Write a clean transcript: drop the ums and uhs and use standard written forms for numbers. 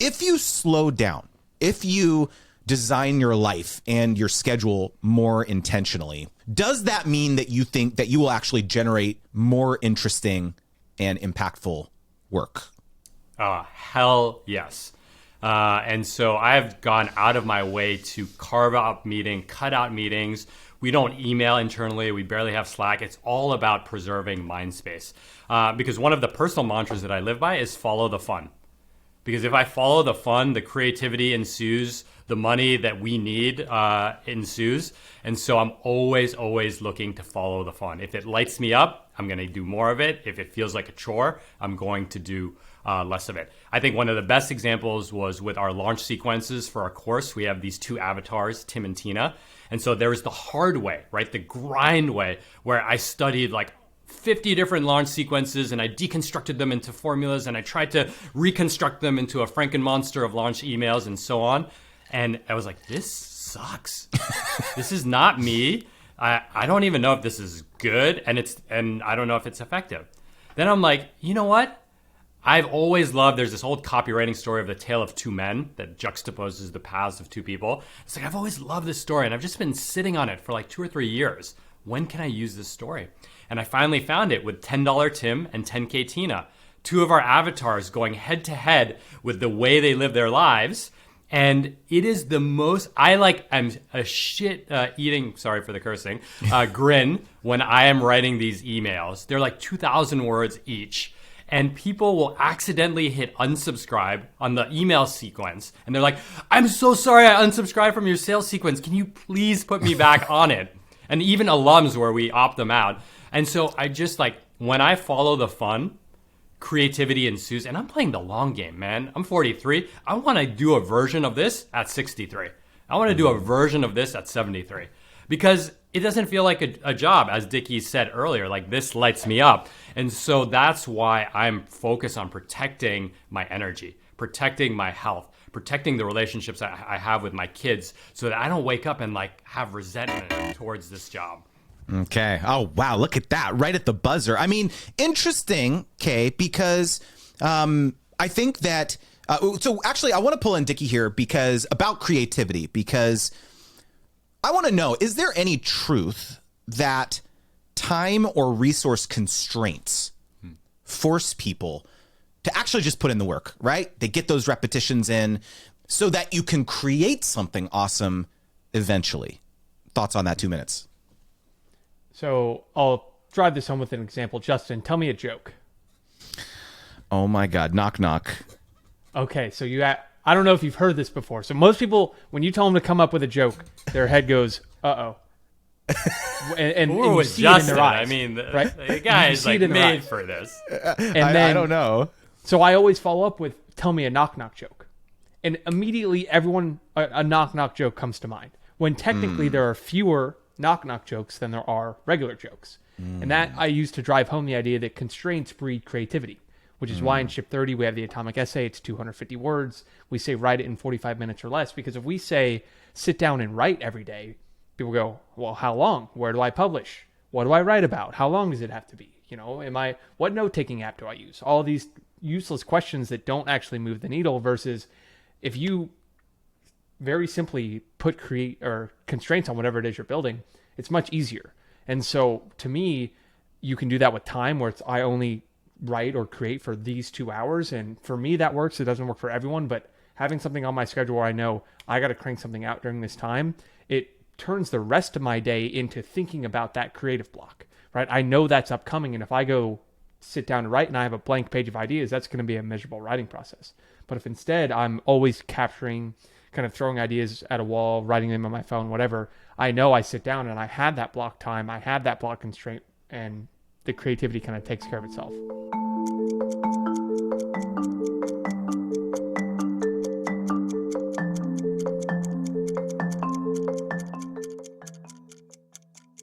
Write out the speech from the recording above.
if you slow down, if you design your life and your schedule more intentionally, does that mean that you think that you will actually generate more interesting and impactful work? Hell yes. And so I've gone out of my way to carve out cut out meetings. We don't email internally. We barely have Slack. It's all about preserving mind space. Because one of the personal mantras that I live by is follow the fun. Because if I follow the fun, the creativity ensues, the money that we need ensues. And so I'm always looking to follow the fun. If it lights me up, I'm going to do more of it. If it feels like a chore, I'm going to do less of it. I think one of the best examples was with our launch sequences for our course. We have these two avatars, Tim and Tina. And so there was the hard way, right? The grind way, where I studied like 50 different launch sequences and I deconstructed them into formulas and I tried to reconstruct them into a Frankenmonster of launch emails and so on. And I was like, this sucks. This is not me. I don't even know if this is good and I don't know if it's effective. Then I'm like, you know what? I've always loved, there's this old copywriting story of the tale of two men that juxtaposes the paths of two people. It's like, I've always loved this story and I've just been sitting on it for like 2 or 3 years. When can I use this story? And I finally found it with $10 Tim and 10K Tina, two of our avatars going head to head with the way they live their lives. And it is the most, I'm a shit eating, sorry for the cursing, grin when I am writing these emails. They're like 2,000 words each. And people will accidentally hit unsubscribe on the email sequence. And they're like, I'm so sorry I unsubscribed from your sales sequence. Can you please put me back on it? And even alums where we opt them out. And so I just when I follow the fun, creativity ensues. And I'm playing the long game, man. I'm 43. I want to do a version of this at 63. I want to do a version of this at 73. Because it doesn't feel like a job, as Dickie said earlier, like this lights me up. And so that's why I'm focused on protecting my energy, protecting my health, protecting the relationships I have with my kids so that I don't wake up and have resentment towards this job. Okay. Oh, wow. Look at that. Right at the buzzer. I mean, interesting, Khe, because I think that, so actually I want to pull in Dickie here because about creativity, because I want to know, is there any truth that time or resource constraints force people to actually just put in the work, right? They get those repetitions in so that you can create something awesome eventually. Thoughts on that? 2 minutes. So I'll drive this home with an example. Justin, tell me a joke. Oh my God. Knock, knock. Okay. So I don't know if you've heard this before. So most people, when you tell them to come up with a joke, their head goes, uh-oh. and you see Justin, it in their eyes. I mean, right? The guy is made for this. I don't know. So I always follow up with, tell me a knock-knock joke. And immediately everyone, a knock-knock joke comes to mind. When technically there are fewer knock-knock jokes than there are regular jokes. And that I use to drive home the idea that constraints breed creativity, which is why in Ship 30 we have the atomic essay. It's 250 words. We say write it in 45 minutes or less, because if we say sit down and write every day, people go, well, how long? Where do I publish? What do I write about? How long does it have to be? What note-taking app do I use? All these useless questions that don't actually move the needle, versus if you very simply put constraints on whatever it is you're building, it's much easier. And so to me, you can do that with time, where I only write or create for these 2 hours. And for me, that works. It doesn't work for everyone, but having something on my schedule where I know I got to crank something out during this time, it turns the rest of my day into thinking about that creative block, right? I know that's upcoming. And if I go sit down and write and I have a blank page of ideas, that's going to be a miserable writing process. But if instead I'm always capturing, kind of throwing ideas at a wall, writing them on my phone, whatever, I know I sit down and I had that block time, I had that block constraint, and the creativity kind of takes care of itself.